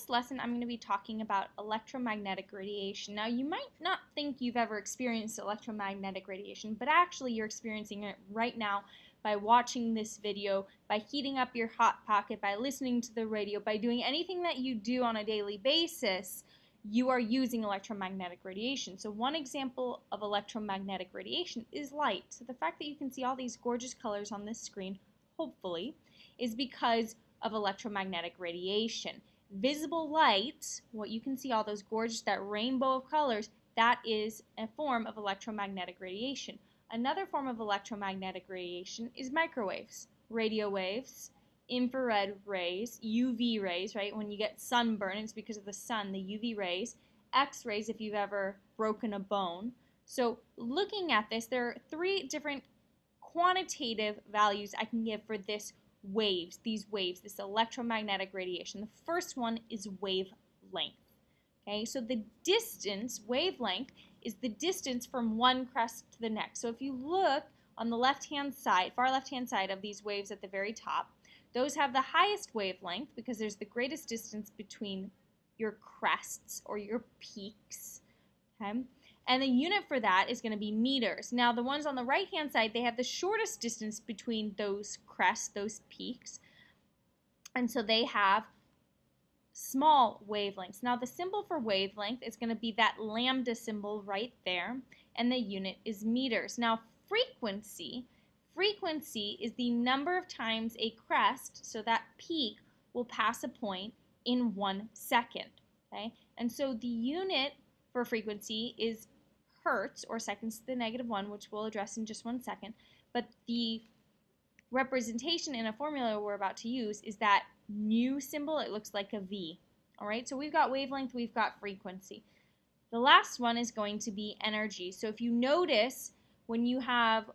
this lesson, I'm going to be talking about electromagnetic radiation. Now, you might not think you've ever experienced electromagnetic radiation, but actually you're experiencing it right now by watching this video, by heating up your hot pocket, by listening to the radio, by doing anything that you do on a daily basis. You are using electromagnetic radiation. So one example of electromagnetic radiation is light. So the fact that you can see all these gorgeous colors on this screen, hopefully, is because of electromagnetic radiation. Visible light, what you can see, all those gorgeous, that rainbow of colors, that is a form of electromagnetic radiation. Another form of electromagnetic radiation is microwaves, radio waves, infrared rays, UV rays, right? When you get sunburn, it's because of the sun, the UV rays, X-rays if you've ever broken a bone. So looking at this, there are three different quantitative values I can give for this waves, this electromagnetic radiation. The first one is wavelength. Okay, so the distance, wavelength, is the distance from one crest to the next. So if you look on the left-hand side, far left-hand side of these waves at the very top, those have the highest wavelength because there's the greatest distance between your crests or your peaks. Okay? And the unit for that is going to be meters. Now, the ones on the right-hand side, they have the shortest distance between those crests, those peaks. And so they have small wavelengths. Now, the symbol for wavelength is going to be that lambda symbol right there, and the unit is meters. Now, frequency is the number of times a crest, so that peak, will pass a point in 1 second. Okay? And so the unit for frequency is hertz, or seconds to the -1, which we'll address in just 1 second. But the representation in a formula we're about to use is that nu symbol. It looks like a V. All right, so we've got wavelength, we've got frequency. The last one is going to be energy. So if you notice, when you have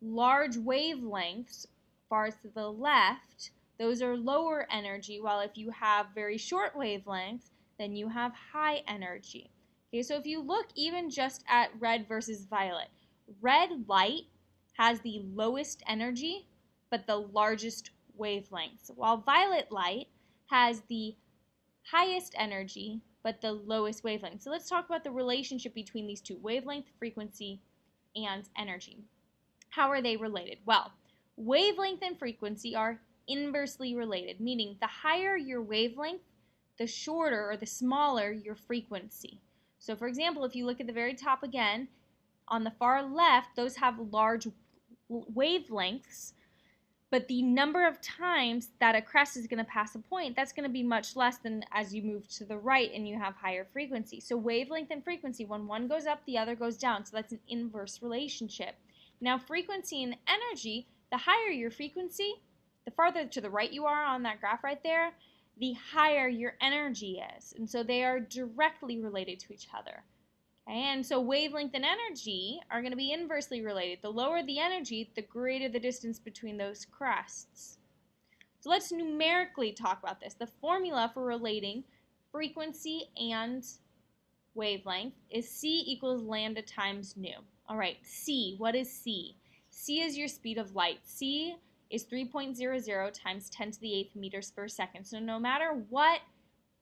large wavelengths far to the left, those are lower energy, while if you have very short wavelengths, then you have high energy. Okay, so if you look even just at red versus violet, red light has the lowest energy but the largest wavelengths, while violet light has the highest energy but the lowest wavelength. So let's talk about the relationship between these two, wavelength, frequency, and energy. How are they related? Well, wavelength and frequency are inversely related, meaning the higher your wavelength, the shorter or the smaller your frequency. So for example, if you look at the very top again, on the far left, those have large wavelengths, but the number of times that a crest is going to pass a point, that's going to be much less than as you move to the right and you have higher frequency. So wavelength and frequency, when one goes up, the other goes down. So that's an inverse relationship. Now frequency and energy, the higher your frequency, the farther to the right you are on that graph right there, the higher your energy is. And so they are directly related to each other. Okay? And so wavelength and energy are going to be inversely related. The lower the energy, the greater the distance between those crests. So let's numerically talk about this. The formula for relating frequency and wavelength is C equals lambda times nu. All right, C, what is C? C is your speed of light. C is 3.00 times 10 to the 8th meters per second. So no matter what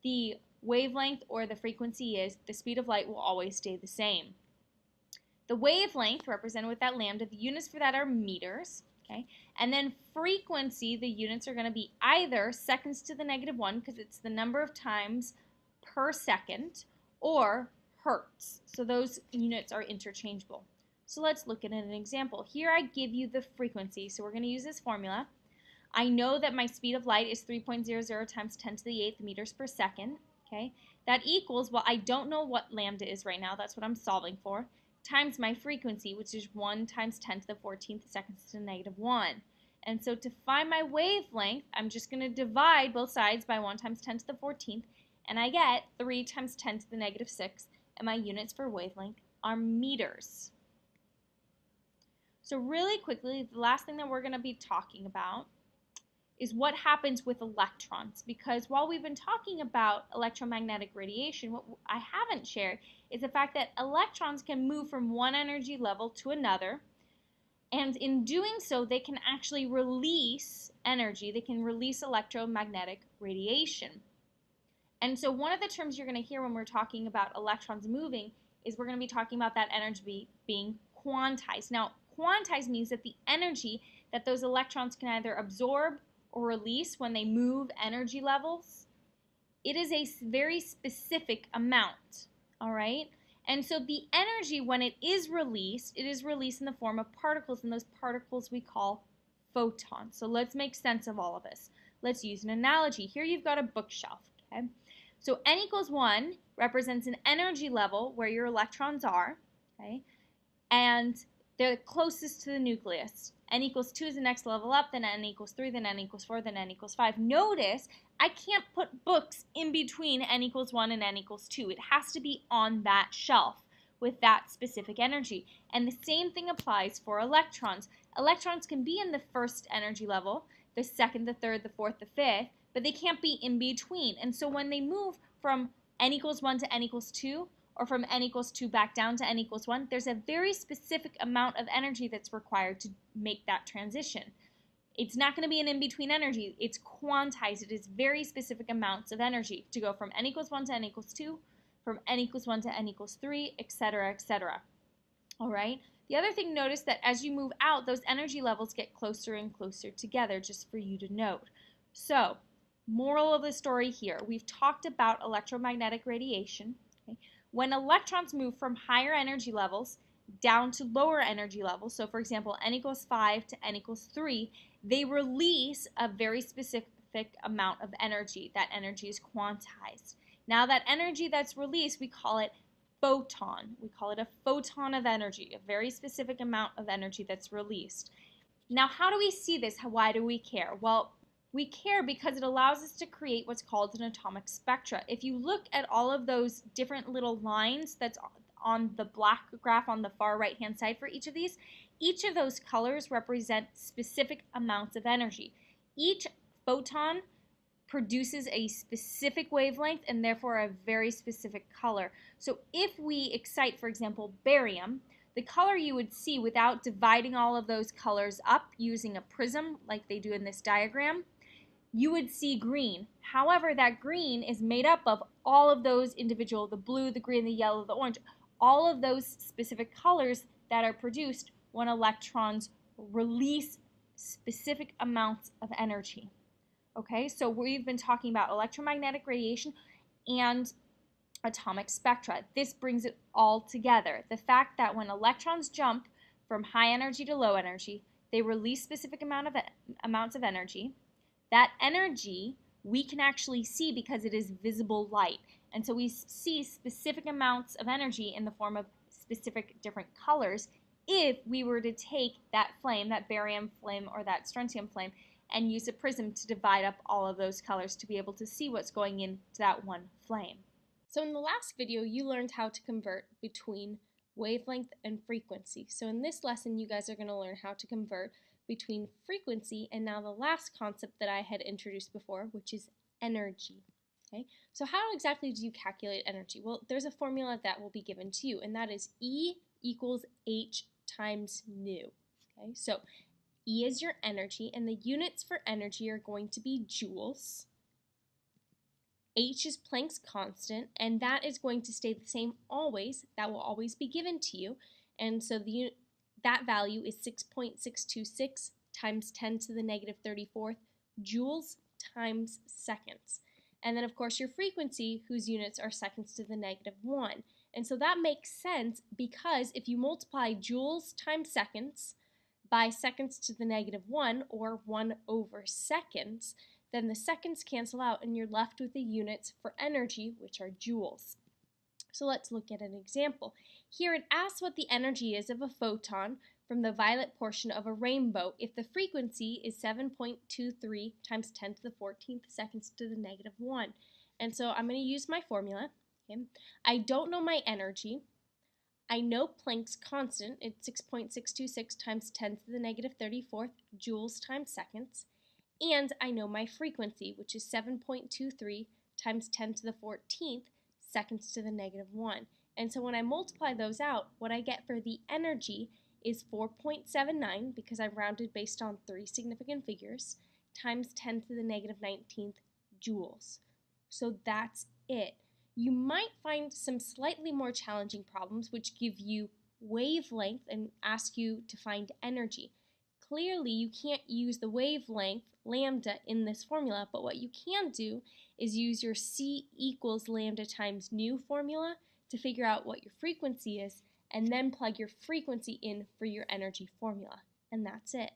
the wavelength or the frequency is, the speed of light will always stay the same. The wavelength, represented with that lambda, the units for that are meters. Okay? And then frequency, the units are going to be either seconds to the -1, because it's the number of times per second, or hertz. So those units are interchangeable. So let's look at an example. Here I give you the frequency. So we're going to use this formula. I know that my speed of light is 3.00 times 10 to the 8th meters per second. Okay? That equals, well, I don't know what lambda is right now. That's what I'm solving for. Times my frequency, which is 1 times 10 to the 14th seconds to the -1. And so to find my wavelength, I'm just going to divide both sides by 1 times 10 to the 14th. And I get 3 times 10 to the -6. And my units for wavelength are meters. So really quickly, the last thing that we're going to be talking about is what happens with electrons. Because while we've been talking about electromagnetic radiation, what I haven't shared is the fact that electrons can move from one energy level to another. And in doing so, they can actually release energy. They can release electromagnetic radiation. And so one of the terms you're going to hear when we're talking about electrons moving is we're going to be talking about that energy being quantized. Now, quantized means that the energy that those electrons can either absorb or release when they move energy levels, it is a very specific amount, all right? And so the energy, when it is released in the form of particles, and those particles we call photons. So let's make sense of all of this. Let's use an analogy. Here you've got a bookshelf, okay? So n equals 1 represents an energy level where your electrons are, okay? And they're closest to the nucleus. N equals 2 is the next level up, then n equals 3, then n equals 4, then n equals 5. Notice I can't put books in between n equals 1 and n equals 2. It has to be on that shelf with that specific energy. And the same thing applies for electrons. Electrons can be in the first energy level, the second, the third, the fourth, the fifth, but they can't be in between. And so when they move from n equals 1 to n equals 2, or from n equals 2 back down to n equals 1, there's a very specific amount of energy that's required to make that transition. It's not going to be an in-between energy. It's quantized. It is very specific amounts of energy to go from n equals 1 to n equals 2, from n equals 1 to n equals 3, etc., etc. All right? The other thing, notice that as you move out, those energy levels get closer and closer together, just for you to note. So, moral of the story here, we've talked about electromagnetic radiation. Okay? When electrons move from higher energy levels down to lower energy levels, so for example, n equals 5 to n equals 3, they release a very specific amount of energy. That energy is quantized. Now that energy that's released, we call it photon. We call it a photon of energy, a very specific amount of energy that's released. Now, how do we see this? Why do we care? Well, we care because it allows us to create what's called an atomic spectra. If you look at all of those different little lines that's on the black graph on the far right-hand side for each of those colors represent specific amounts of energy. Each photon produces a specific wavelength and therefore a very specific color. So if we excite, for example, barium, the color you would see without dividing all of those colors up using a prism like they do in this diagram, you would see green. However, that green is made up of all of those individual, the blue, the green, the yellow, the orange, all of those specific colors that are produced when electrons release specific amounts of energy. Okay, so we've been talking about electromagnetic radiation and atomic spectra. This brings it all together. The fact that when electrons jump from high energy to low energy, they release specific amounts of energy. That energy we can actually see because it is visible light. And so we see specific amounts of energy in the form of specific different colors if we were to take that flame, that barium flame or that strontium flame, and use a prism to divide up all of those colors to be able to see what's going into that one flame. So in the last video, you learned how to convert between wavelength and frequency. So in this lesson, you guys are going to learn how to convert between frequency and now the last concept that I had introduced before, which is energy. Okay, so how exactly do you calculate energy? Well, there's a formula that will be given to you, and that is E equals H times nu. Okay, so E is your energy, and the units for energy are going to be joules. H is Planck's constant, and that is going to stay the same always. That will always be given to you, and so that value is 6.626 times 10 to the negative 34th joules times seconds. And then, of course, your frequency, whose units are seconds to the negative 1. And so that makes sense because if you multiply joules times seconds by seconds to the negative 1, or 1 over seconds, then the seconds cancel out and you're left with the units for energy, which are joules. So let's look at an example. Here it asks what the energy is of a photon from the violet portion of a rainbow if the frequency is 7.23 times 10 to the 14th seconds to the negative 1. And so I'm going to use my formula. Okay. I don't know my energy. I know Planck's constant. It's 6.626 times 10 to the negative 34th joules times seconds. And I know my frequency, which is 7.23 times 10 to the 14th seconds to the negative 1. And so when I multiply those out, what I get for the energy is 4.79, because I rounded based on 3 significant figures, times 10 to the negative 19th joules. So that's it. You might find some slightly more challenging problems which give you wavelength and ask you to find energy. Clearly, you can't use the wavelength lambda in this formula, but what you can do is use your C equals lambda times nu formula to figure out what your frequency is, and then plug your frequency in for your energy formula. And that's it.